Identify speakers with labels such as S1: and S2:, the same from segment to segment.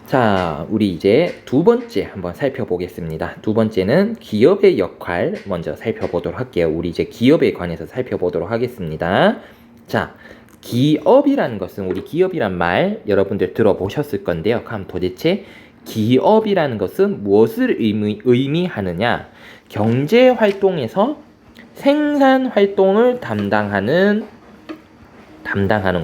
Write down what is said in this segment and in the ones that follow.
S1: 자, 우리 이제 두 번째 한번 살펴보겠습니다. 두 번째는 기업의 역할 먼저 살펴보도록 할게요. 우리 이제 기업에 관해서 살펴보도록 하겠습니다. 자, 기업이라는 것은 우리 기업이란 말 여러분들 들어보셨을 건데요. 그럼 도대체 기업이라는 것은 무엇을 의미하느냐? 경제 활동에서 생산 활동을 담당하는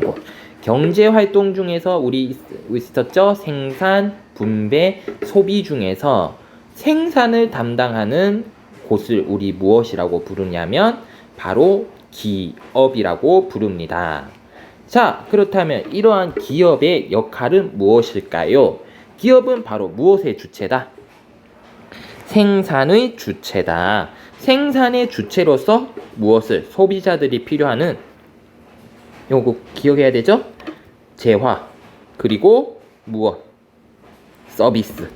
S1: 곳. 경제 활동 중에서 우리 있었죠? 생산, 분배, 소비 중에서 생산을 담당하는 곳을 우리 무엇이라고 부르냐면 바로 기업이라고 부릅니다. 자, 그렇다면 이러한 기업의 역할은 무엇일까요? 기업은 바로 무엇의 주체다? 생산의 주체다. 생산의 주체로서 무엇을 소비자들이 필요하는 요거 기억해야 되죠? 재화 그리고 무엇? 서비스.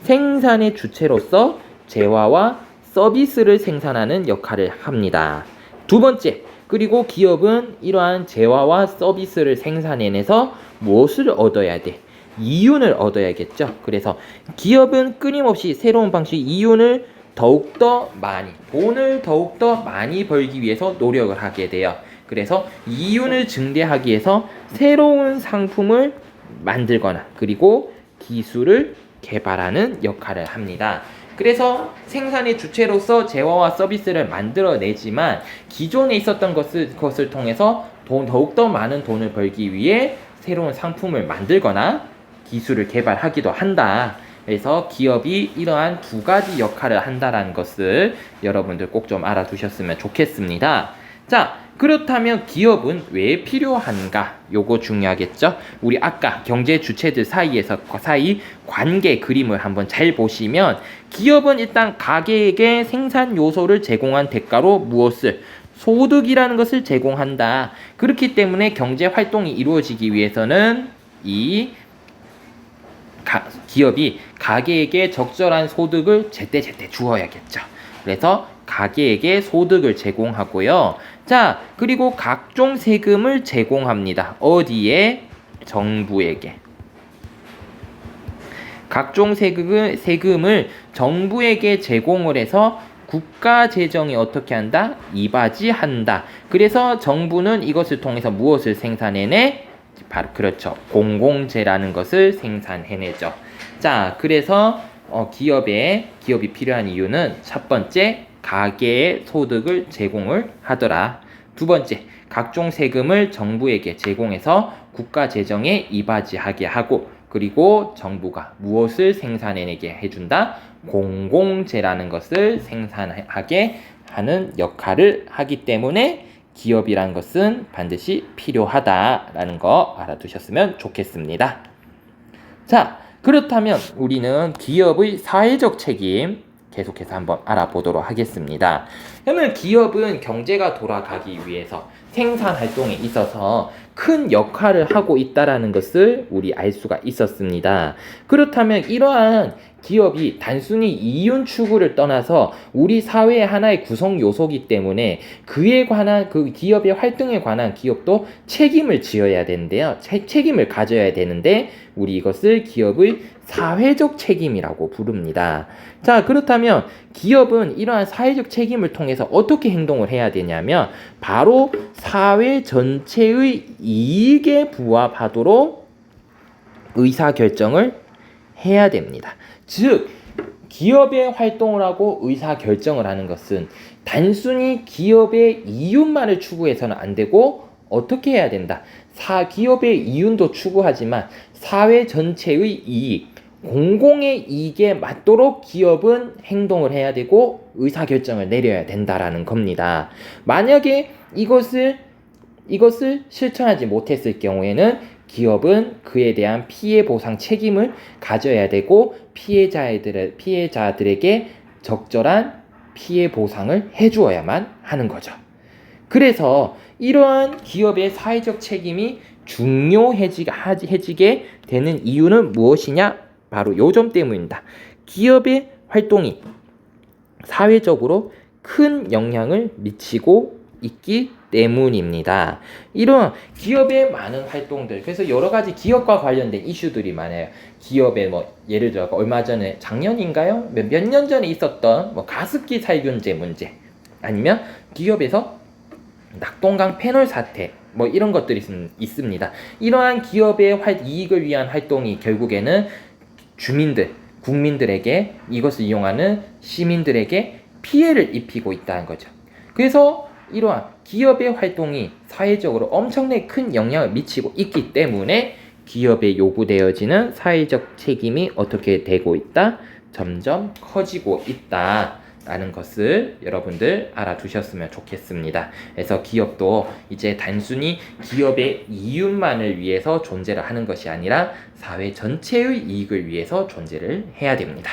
S1: 생산의 주체로서 재화와 서비스를 생산하는 역할을 합니다. 두 번째, 그리고 기업은 이러한 재화와 서비스를 생산해내서 무엇을 얻어야 돼? 이윤을 얻어야겠죠. 그래서 기업은 끊임없이 새로운 방식 이윤을 더욱더 많이, 돈을 더욱더 많이 벌기 위해서 노력을 하게 돼요. 그래서 이윤을 증대하기 위해서 새로운 상품을 만들거나 그리고 기술을 개발하는 역할을 합니다. 그래서 생산의 주체로서 재화와 서비스를 만들어내지만 기존에 있었던 것을 통해서 더욱더 많은 돈을 벌기 위해 새로운 상품을 만들거나 기술을 개발하기도 한다. 그래서 기업이 이러한 두 가지 역할을 한다는 것을 여러분들 꼭 좀 알아두셨으면 좋겠습니다. 자, 그렇다면 기업은 왜 필요한가? 요거 중요하겠죠? 우리 아까 경제 주체들 사이 관계 그림을 한번 잘 보시면 기업은 일단 가게에게 생산 요소를 제공한 대가로 무엇을? 소득이라는 것을 제공한다. 그렇기 때문에 경제 활동이 이루어지기 위해서는 이 기업이 가게에게 적절한 소득을 제때 주어야겠죠. 그래서 가게에게 소득을 제공하고요. 자, 그리고 각종 세금을 제공합니다. 어디에? 정부에게. 각종 세금을 정부에게 제공을 해서 국가 재정이 어떻게 한다? 이바지한다. 그래서 정부는 이것을 통해서 무엇을 생산해내? 바로 그렇죠. 공공재라는 것을 생산해내죠. 자, 그래서 기업이 필요한 이유는 첫 번째, 가계의 소득을 제공을 하더라. 두 번째, 각종 세금을 정부에게 제공해서 국가 재정에 이바지하게 하고 그리고 정부가 무엇을 생산해내게 해준다? 공공재라는 것을 생산하게 하는 역할을 하기 때문에 기업이란 것은 반드시 필요하다라는 거 알아두셨으면 좋겠습니다. 자, 그렇다면 우리는 기업의 사회적 책임 계속해서 한번 알아보도록 하겠습니다. 그러면 기업은 경제가 돌아가기 위해서 생산 활동에 있어서 큰 역할을 하고 있다라는 것을 우리 알 수가 있었습니다. 그렇다면 이러한 기업이 단순히 이윤 추구를 떠나서 우리 사회의 하나의 구성 요소이기 때문에 그에 관한 그 기업의 활동에 관한 기업도 책임을 지어야 되는데요. 책임을 가져야 되는데 우리 이것을 기업의 사회적 책임이라고 부릅니다. 자, 그렇다면 기업은 이러한 사회적 책임을 통해서 어떻게 행동을 해야 되냐면 바로 사회 전체의 이익에 부합하도록 의사결정을 해야 됩니다. 즉, 기업의 활동을 하고 의사결정을 하는 것은 단순히 기업의 이윤만을 추구해서는 안 되고 어떻게 해야 된다? 기업의 이윤도 추구하지만 사회 전체의 이익, 공공의 이익에 맞도록 기업은 행동을 해야 되고 의사결정을 내려야 된다라는 겁니다. 만약에 이것을 실천하지 못했을 경우에는 기업은 그에 대한 피해 보상 책임을 가져야 되고 피해자들에게 적절한 피해 보상을 해주어야만 하는 거죠. 그래서 이러한 기업의 사회적 책임이 중요해지게 되는 이유는 무엇이냐? 바로 요 점 때문입니다. 기업의 활동이 사회적으로 큰 영향을 미치고 있기 때문입니다. 이런 기업의 많은 활동들, 그래서 여러 가지 기업과 관련된 이슈들이 많아요. 기업의 뭐 예를 들어 얼마 전에 작년인가요? 몇 년 전에 있었던 뭐 가습기 살균제 문제, 아니면 기업에서 낙동강 패널 사태, 뭐 이런 것들이 있습니다. 이러한 기업의 이익을 위한 활동이 결국에는 주민들, 국민들에게, 이것을 이용하는 시민들에게 피해를 입히고 있다는 거죠. 그래서 이러한 기업의 활동이 사회적으로 엄청나게 큰 영향을 미치고 있기 때문에 기업에 요구되어지는 사회적 책임이 어떻게 되고 있다? 점점 커지고 있다라는 것을 여러분들 알아두셨으면 좋겠습니다. 그래서 기업도 이제 단순히 기업의 이윤만을 위해서 존재를 하는 것이 아니라 사회 전체의 이익을 위해서 존재를 해야 됩니다.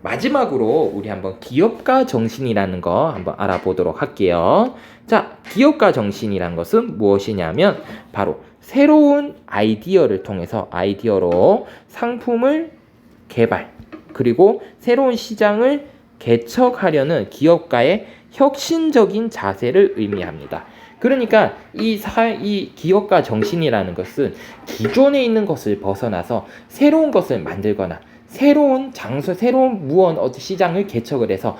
S1: 마지막으로 우리 한번 기업가 정신이라는 거 한번 알아보도록 할게요. 자, 기업가 정신이란 것은 무엇이냐면 바로 새로운 아이디어를 통해서 아이디어로 상품을 개발, 그리고 새로운 시장을 개척하려는 기업가의 혁신적인 자세를 의미합니다. 그러니까 이 기업가 정신이라는 것은 기존에 있는 것을 벗어나서 새로운 것을 만들거나 새로운 장소, 새로운 시장을 개척해서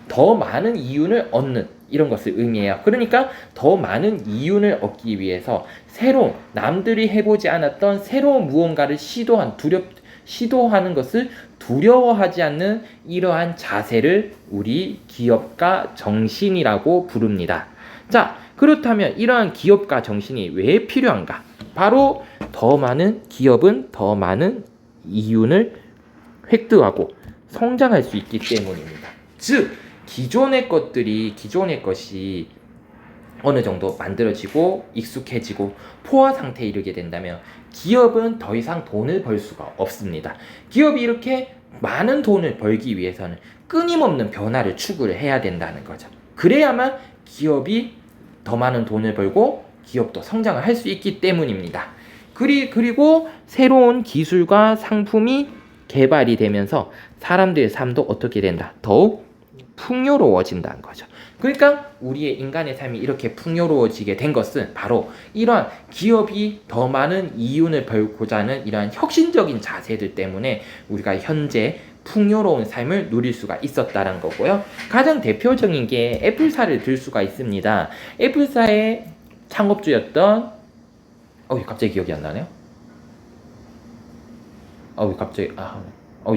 S1: 더 많은 이윤을 얻는 이런 것을 의미해요. 그러니까 더 많은 이윤을 얻기 위해서 새로운, 남들이 해보지 않았던 새로운 무언가를 시도하는 것을 두려워하지 않는 이러한 자세를 우리 기업가 정신이라고 부릅니다. 자, 그렇다면 이러한 기업가 정신이 왜 필요한가? 바로 기업은 더 많은 이윤을 획득하고 성장할 수 있기 때문입니다. 즉, 기존의 것이 어느 정도 만들어지고 익숙해지고 포화 상태에 이르게 된다면 기업은 더 이상 돈을 벌 수가 없습니다. 기업이 이렇게 많은 돈을 벌기 위해서는 끊임없는 변화를 추구를 해야 된다는 거죠. 그래야만 기업이 더 많은 돈을 벌고 기업도 성장을 할 수 있기 때문입니다. 그리고 새로운 기술과 상품이 개발이 되면서 사람들의 삶도 어떻게 된다? 더욱 풍요로워진다는 거죠. 그러니까 우리의 인간의 삶이 이렇게 풍요로워지게 된 것은 바로 이러한 기업이 더 많은 이윤을 벌고자 하는 이러한 혁신적인 자세들 때문에 우리가 현재 풍요로운 삶을 누릴 수가 있었다는 거고요. 가장 대표적인 게 애플사를 들 수가 있습니다. 애플사의 창업주였던 갑자기 기억이 안 나네요.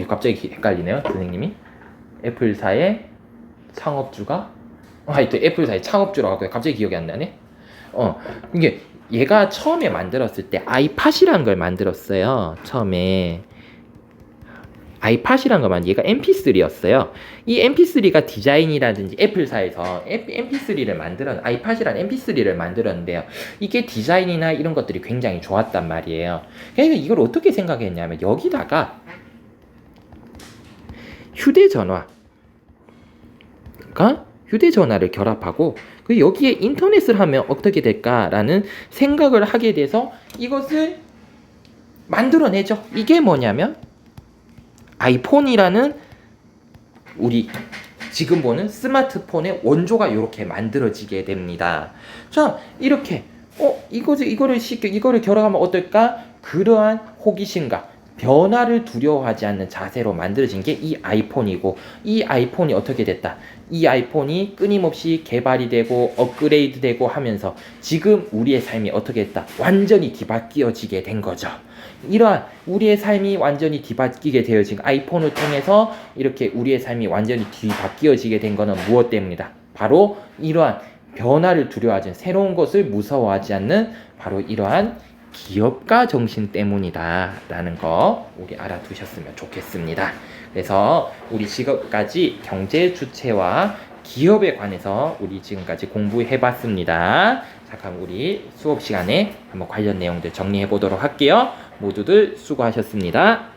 S1: 갑자기 헷갈리네요, 선생님이. 애플사의 창업주가 애플사의 창업주라고 갑자기 기억이 안 나네. 이게 얘가 처음에 만들었을 때 아이팟이라는 걸 만들었어요. 처음에 아이팟이란 것만 얘가 MP3였어요. 이 MP3가 디자인이라든지 애플사에서 MP3를 아이팟이란 MP3를 만들었는데요. 이게 디자인이나 이런 것들이 굉장히 좋았단 말이에요. 그러니까 이걸 어떻게 생각했냐면 여기다가 휴대전화를 결합하고 여기에 인터넷을 하면 어떻게 될까라는 생각을 하게 돼서 이것을 만들어내죠. 이게 뭐냐면 아이폰이라는 우리 지금 보는 스마트폰의 원조가 이렇게 만들어지게 됩니다. 자, 이렇게 이거를 결합하면 어떨까? 그러한 호기심과 변화를 두려워하지 않는 자세로 만들어진 게 이 아이폰이고, 이 아이폰이 어떻게 됐다? 이 아이폰이 끊임없이 개발이 되고 업그레이드 되고 하면서 지금 우리의 삶이 어떻게 됐다? 완전히 뒤바뀌어지게 된 거죠. 이러한 우리의 삶이 완전히 뒤바뀌게 되어진 아이폰을 통해서 이렇게 우리의 삶이 완전히 뒤바뀌어지게 된 것은 무엇 때문이다? 바로 이러한 변화를 두려워하지 않는, 새로운 것을 무서워하지 않는 바로 이러한 기업가 정신 때문이다 라는 거 우리 알아두셨으면 좋겠습니다. 그래서 우리 지금까지 경제 주체와 기업에 관해서 우리 지금까지 공부해 봤습니다. 자, 그럼 우리 수업 시간에 한번 관련 내용들 정리해 보도록 할게요. 모두들 수고하셨습니다.